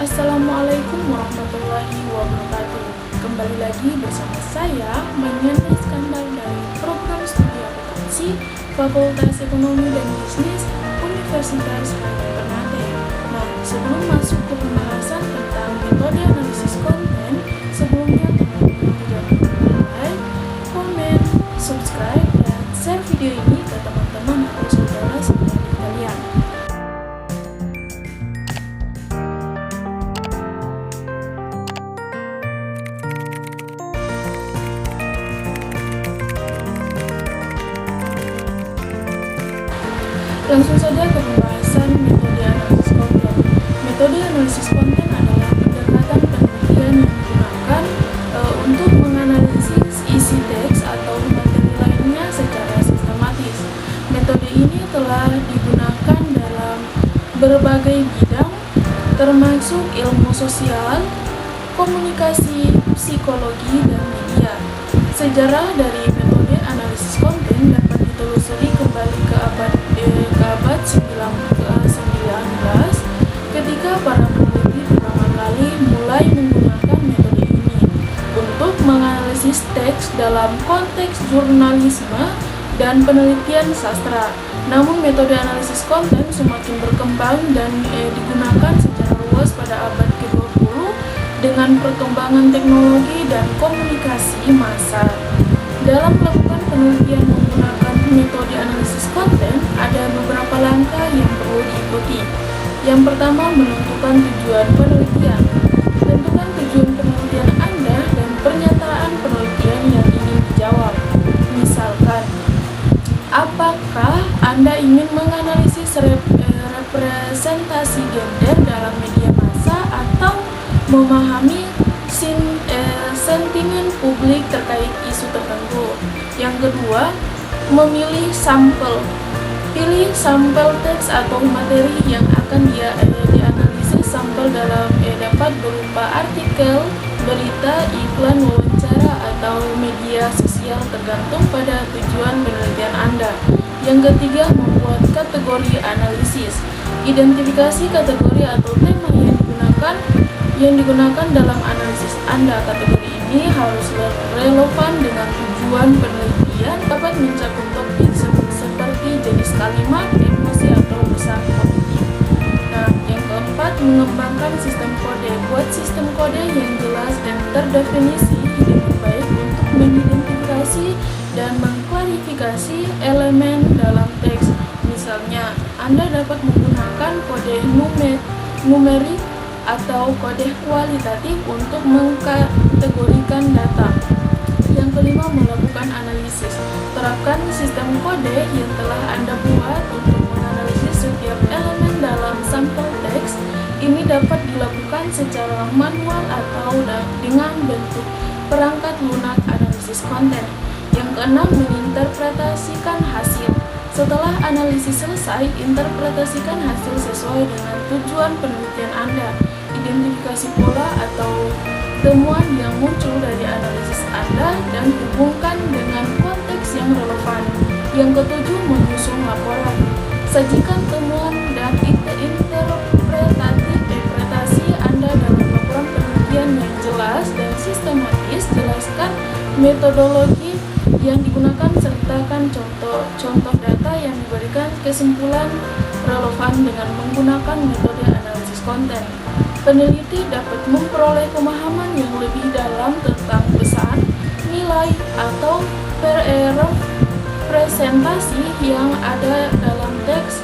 Assalamualaikum warahmatullahi wabarakatuh. Kembali lagi bersama saya, Manyana Iskandar dari Program Studi Akuntansi Fakultas Ekonomi dan Bisnis Universitas Hairul Ternate. Nah, sebelum masuk ke pembahasan tentang metode analisis konten, sebelumnya teman-teman jangan lupa like, komen, subscribe, dan share video ini ke teman-teman atau saudara-saudari kalian. Langsung saja ke pembahasan metode analisis konten. Metode analisis konten adalah pendekatan penelitian yang digunakan untuk menganalisis isi teks atau materi lainnya secara sistematis. Metode ini telah digunakan dalam berbagai bidang, termasuk ilmu sosial, komunikasi, psikologi, dan media. Sejarah dari metode analisis konten dapat ditelusuri kembali ke abad 19 ketika para peneliti pertama kali mulai menggunakan metode ini untuk menganalisis teks dalam konteks jurnalisme dan penelitian sastra. Namun metode analisis konten semakin berkembang dan digunakan secara luas pada abad ke-20 dengan perkembangan teknologi dan komunikasi massa. Dalam melakukan penelitian menggunakan metode analisis konten, ada beberapa langkah yang perlu diikuti. Yang pertama, menentukan tujuan penelitian. Tentukan tujuan penelitian Anda dan pernyataan penelitian yang ingin dijawab. Misalkan, apakah Anda ingin menganalisis representasi gender dalam media massa atau memahami sentimen publik terkait isu tertentu. Yang kedua, memilih sampel. Pilih sampel teks atau materi yang akan dianalisis. Sampel dapat berupa artikel, berita, iklan, wawancara, atau media sosial tergantung pada tujuan penelitian Anda. Yang ketiga, membuat kategori analisis. Identifikasi kategori atau tema yang digunakan dalam analisis Anda. Kategori ini harus relevan dengan tujuan penelitian, dapat mencakup topik seperti jenis kalimat, emosi, atau pesan positif. Nah, yang keempat, mengembangkan sistem kode. Buat sistem kode yang jelas dan terdefinisi dengan baik untuk mengidentifikasi dan mengklarifikasi elemen dalam teks. Misalnya, Anda dapat menggunakan kode numerik atau kode kualitatif untuk mengkategorikan data. Yang kelima, melakukan analisis. Terapkan sistem kode yang telah Anda buat untuk menganalisis setiap elemen dalam sampel teks. Ini dapat dilakukan secara manual atau dengan bentuk perangkat lunak analisis konten. Yang keenam, menginterpretasikan hasil. Setelah analisis selesai, interpretasikan hasil sesuai dengan tujuan penelitian Anda. Identifikasi pola atau temuan yang muncul dari analisis Anda dan hubungkan dengan konteks yang relevan. Yang ketujuh, menyusun laporan. Sajikan temuan dan interpretasi Anda dalam laporan penelitian yang jelas dan sistematis. Jelaskan metodologi yang digunakan, sertakan contoh data yang diberikan, kesimpulan relevan dengan menggunakan metode analisis konten. Peneliti dapat memperoleh pemahaman yang lebih dalam tentang pesan, nilai, atau presentasi yang ada dalam teks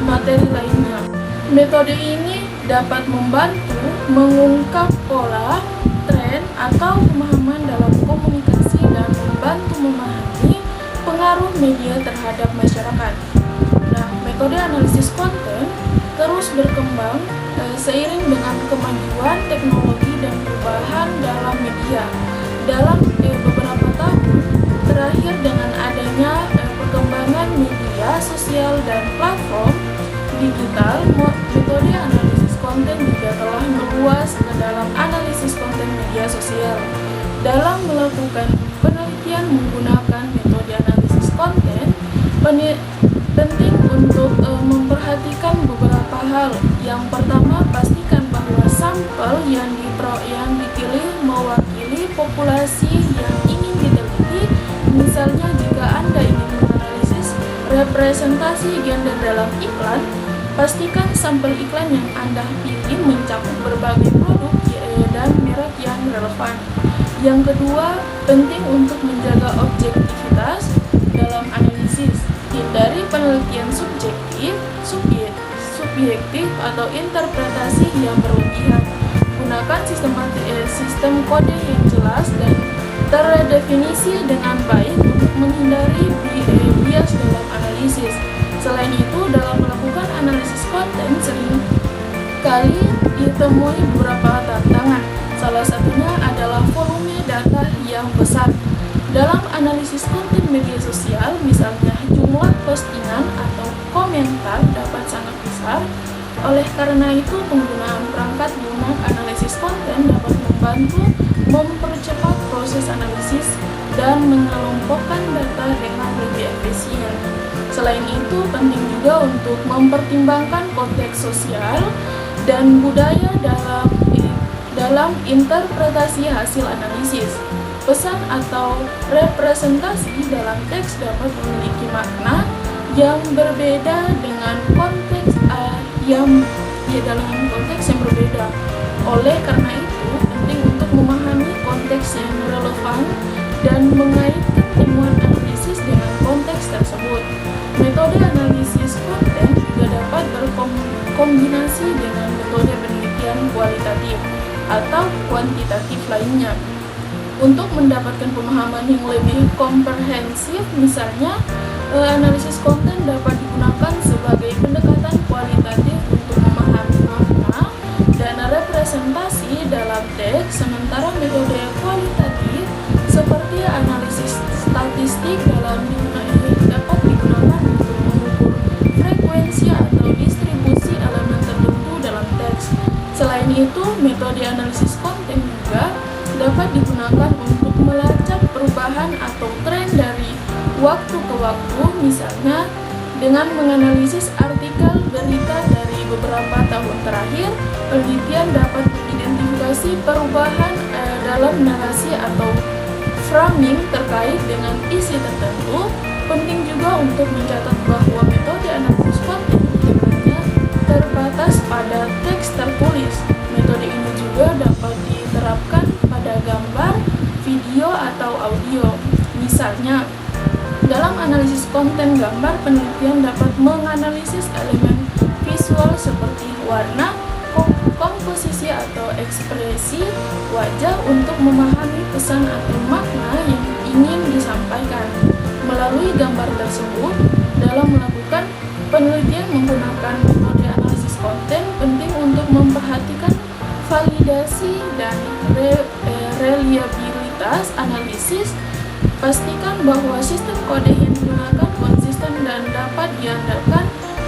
materi lainnya. Metode ini dapat membantu mengungkap pola, tren, atau pemahaman dalam komunikasi dan membantu memahami pengaruh media terhadap masyarakat. Nah, metode analisis konten terus berkembang seiring dengan kemajuan teknologi dan perubahan dalam media. Dalam beberapa tahun terakhir, dengan adanya perkembangan media sosial dan platform digital, metode analisis konten juga telah meluas ke dalam analisis konten media sosial. Dalam melakukan penelitian menggunakan metode analisis konten, penting untuk memperhatikan beberapa hal. Yang pertama, pastikan bahwa sampel yang dipilih mewakili populasi yang ingin diteliti. Misalnya, jika Anda ingin menganalisis representasi gender dalam iklan, pastikan sampel iklan yang Anda pilih mencakup berbagai produk dan merek yang relevan. Yang kedua, penting untuk menjaga objektivitas dalam analisis. Hindari penelitian subjektif atau interpretasi yang berlebihan. Gunakan sistem kode yang jelas dan terdefinisi dengan baik untuk menghindari bias dalam analisis. Selain itu, dalam melakukan analisis konten sering kali ditemui beberapa tantangan. Salah satunya adalah volume data yang besar. Dalam analisis konten media sosial, misalnya jumlah postingan atau komentar dapat sangat besar. Oleh karena itu, penggunaan perangkat lunak analisis konten dapat membantu mempercepat proses analisis dan mengelompokkan data dengan lebih efisien. Selain itu, penting juga untuk mempertimbangkan konteks sosial dan budaya dalam interpretasi hasil analisis. Pesan atau representasi dalam teks dapat memiliki makna yang berbeda dengan konteks yang berbeda. Oleh karena itu, penting untuk memahami konteks yang relevan dan mengaitkan temuan analisis dengan konteks tersebut. Metode analisis konten juga dapat berkombinasi dengan metode penelitian kualitatif atau kuantitatif lainnya. Untuk mendapatkan pemahaman yang lebih komprehensif, misalnya, analisis konten dapat digunakan sebagai pendekatan kualitatif untuk memahami makna dan representasi dalam teks, sementara metode kualitatif seperti analisis statistik dapat digunakan untuk mengukur frekuensi atau distribusi elemen tertentu dalam teks. Selain itu, metode analisis konten juga dapat digunakan untuk melacak perubahan atau tren dari waktu ke waktu. Misalnya, dengan menganalisis artikel berita dari beberapa tahun terakhir, penelitian dapat mengidentifikasi perubahan dalam narasi atau framing terkait dengan isi tertentu. Penting juga untuk mencatat bahwa metode analisis konten tidak terbatas pada teks tertulis. Metode ini juga dapat diterapkan pada gambar, video, atau audio. Misalnya, dalam analisis konten gambar, penelitian dapat menganalisis elemen visual seperti warna, komposisi, atau ekspresi wajah untuk memahami pesan atau makna yang ingin disampaikan. Melalui gambar tersebut, dalam melakukan penelitian menggunakan metode analisis konten, penting untuk memperhatikan validasi dan reliabilitas analisis. Pastikan bahwa sistem kode yang digunakan konsisten dan dapat diandalkan,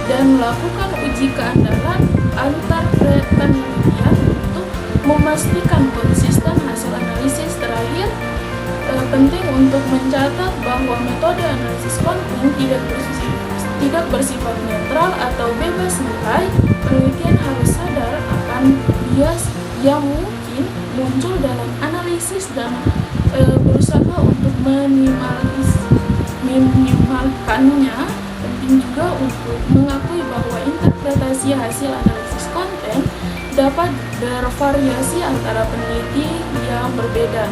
dan lakukan uji keandalan antar penelitian untuk memastikan konsisten hasil analisis. Terakhir, penting untuk mencatat bahwa metode analisis konten tidak bersifat netral atau bebas nilai. Penelitian harus sadar akan bias yang mungkin muncul dalam analisis dan berusaha untuk meminimalkannya. Penting juga untuk mengakui bahwa interpretasi hasil analisis konten dapat bervariasi antara peneliti yang berbeda,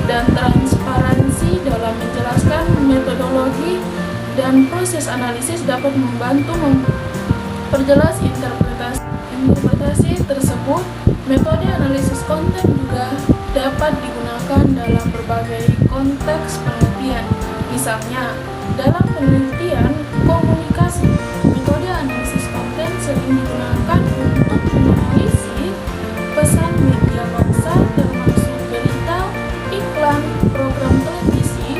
dan transparansi dalam menjelaskan metodologi dan proses analisis dapat membantu memperjelas interpretasi tersebut. Metode analisis konten juga dapat digunakan dalam berbagai konteks penelitian. Misalnya, dalam penelitian komunikasi, metode analisis konten sering digunakan untuk menganalisis pesan media massa, termasuk berita, iklan, program televisi.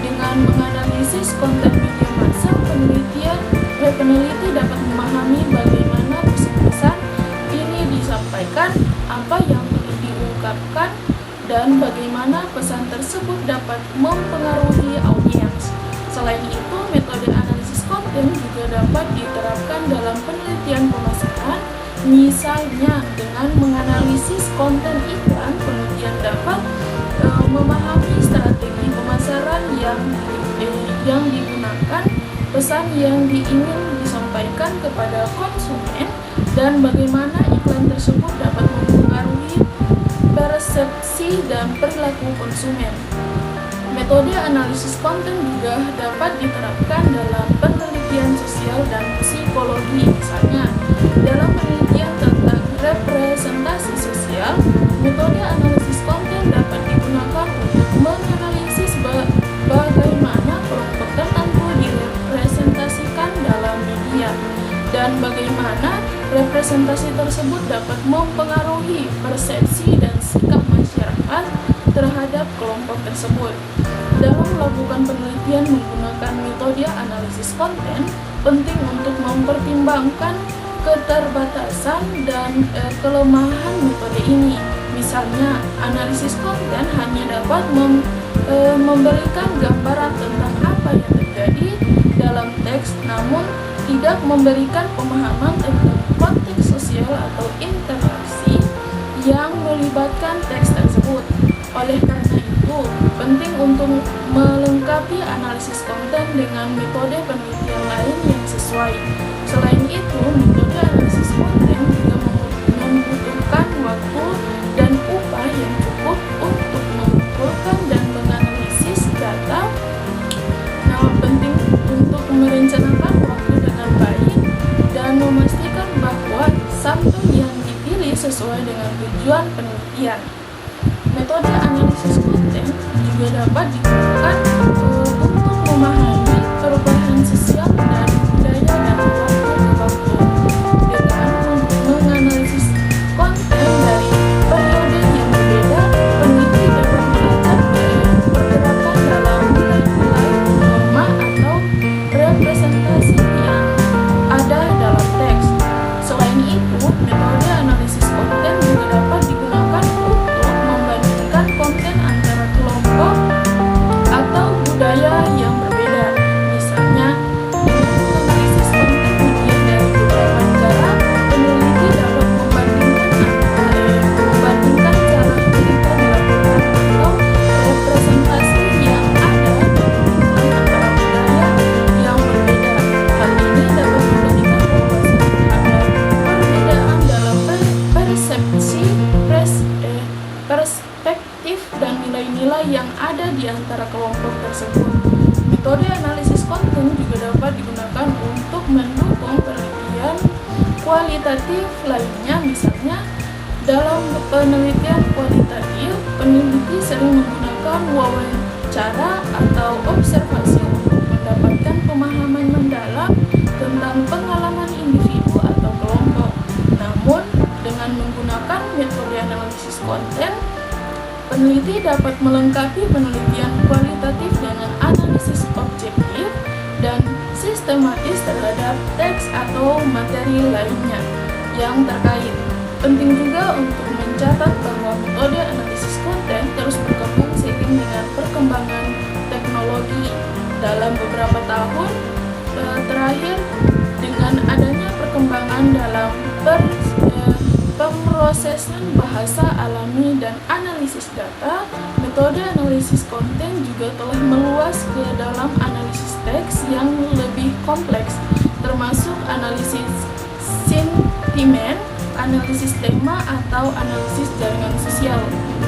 Dengan menganalisis konten media massa, peneliti dapat memahami bagaimana pesan-pesan ini disampaikan, apa yang diungkapkan, dan bagaimana pesan tersebut dapat mempengaruhi audiens. Selain itu, metode analisis konten juga dapat diterapkan dalam penelitian pemasaran. Misalnya, dengan menganalisis konten iklan, penelitian dapat memahami strategi pemasaran yang digunakan, pesan yang ingin disampaikan kepada konsumen, dan bagaimana iklan tersebut dapat mempengaruhi persepsi dan perilaku konsumen. Metode analisis konten juga dapat diterapkan dalam penelitian sosial dan psikologi. Misalnya, dalam penelitian tentang representasi sosial, metode analisis konten dapat digunakan untuk menganalisis bagaimana kelompok tertentu direpresentasikan dalam media dan bagaimana representasi tersebut dapat mempengaruhi persepsi dan sikap masyarakat terhadap kelompok tersebut. Dalam melakukan penelitian menggunakan metode analisis konten, penting untuk mempertimbangkan keterbatasan dan kelemahan metode ini. Misalnya, analisis konten hanya dapat memberikan gambaran tentang apa yang terjadi dalam teks, namun tidak memberikan pemahaman tentang konteks sosial atau interaksi yang melibatkan teks tersebut. Oleh karena itu, penting untuk melengkapi analisis konten dengan metode penelitian lain yang sesuai. Selain itu, metode analisis konten juga membutuhkan waktu dan upaya yang cukup untuk mengumpulkan dan menganalisis data. Nah, penting untuk merencanakan waktu dengan baik dan memastikan bahwa sampel yang dipilih sesuai dengan tujuan penelitian. Metode analisis konten juga dapat digunakan untuk memahami perubahan sosial dan budaya dari waktu ke waktu. Dengan menganalisis konten dari periode yang berbeda, peneliti dapat melacak pergerakan dalam nilai-nilai, norma, atau representasi yang ada dalam teks. Selain itu, metode analisis konten juga dapat digunakan untuk membandingkan konten antara kelompok atau budaya yang berbeda. Misalnya, dengan menganalisis konten media dari beberapa negara, peneliti dapat membandingkan cara cerita dilakukan atau representasi yang ada dan hubungan antara budaya yang berbeda. Hal ini dapat memberikan wawasan terhadap perbedaan dalam persepsi, perspektif, dan nilai-nilai yang ada di antara kelompok tersebut. Metode analisis konten juga dapat digunakan untuk mendukung penelitian kualitatif lainnya. Misalnya, dalam penelitian kualitatif, peneliti sering menggunakan wawancara atau observasi untuk mendapatkan pemahaman mendalam tentang pengalaman individu atau kelompok. Namun, dengan menggunakan metode analisis konten, peneliti dapat melengkapi penelitian kualitatif dengan analisis objektif dan sistematis terhadap teks atau materi lainnya yang terkait. Penting juga untuk mencatat bahwa metode analisis konten terus berkembang seiring dengan perkembangan teknologi. Dalam beberapa tahun terakhir, dengan adanya perkembangan dalam pemrosesan bahasa alami dan analisis data, metode analisis konten juga telah meluas ke dalam analisis teks yang lebih kompleks, termasuk analisis sentimen, analisis tema, atau analisis jaringan sosial.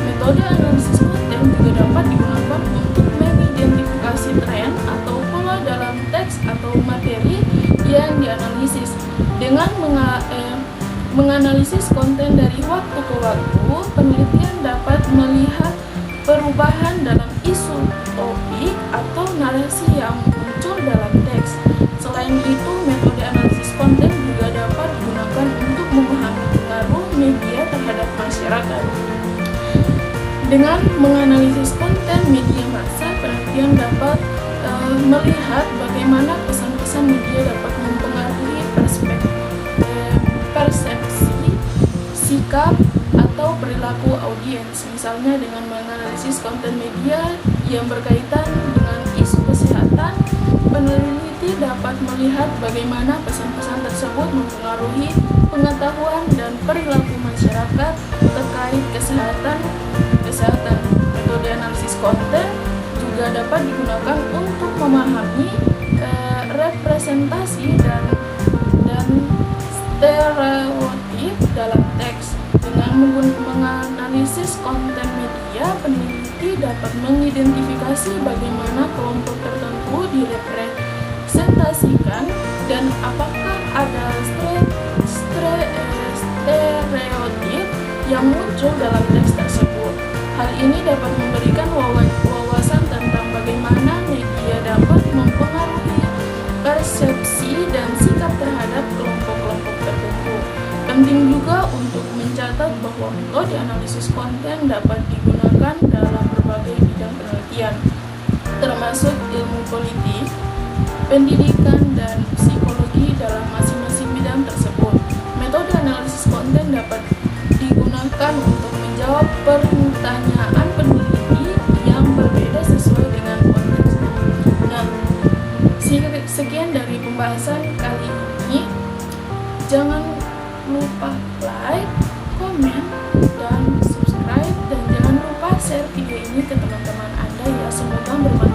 Metode analisis konten juga dapat digunakan untuk mengidentifikasi tren atau pola dalam teks atau materi yang dianalisis. Dengan menganalisis konten dari waktu ke waktu, penelitian dapat melihat perubahan dalam isu, topik, atau narasi yang muncul dalam teks. Selain itu, metode analisis konten juga dapat digunakan untuk memahami pengaruh media terhadap masyarakat. Dengan menganalisis konten media massa, penelitian dapat melihat bagaimana pesan-pesan media dapat mempengaruhi persepsi, sikap, atau perilaku audiens. Misalnya, dengan menganalisis konten media yang berkaitan dengan isu kesehatan, peneliti peneliti dapat melihat bagaimana pesan-pesan tersebut mempengaruhi pengetahuan dan perilaku masyarakat terkait kesehatan. Metode analisis konten juga dapat digunakan untuk memahami representasi dan stereotip dalam teks. Dengan menganalisis konten media, peneliti dapat mengidentifikasi bagaimana kelompok tertentu direpresentasikan dan apakah ada stereotip yang muncul dalam teks tersebut. Hal ini dapat memberikan wawasan tentang bagaimana media dapat mempengaruhi persepsi dan sikap terhadap kelompok-kelompok tertentu. Penting juga untuk mencatat bahwa metode analisis konten dapat digunakan dalam berbagai bidang penelitian, termasuk ilmu politik, pendidikan, dan psikologi dalam masing-masing bidang tersebut. Metode analisis konten dapat digunakan untuk menjawab pertanyaan peneliti yang berbeda sesuai dengan konteksnya. Nah, sekian dari pembahasan kali ini. Jangan lupa like, komen, dan subscribe, dan jangan lupa share video ini ke teman-teman Anda ya. Semoga bermanfaat.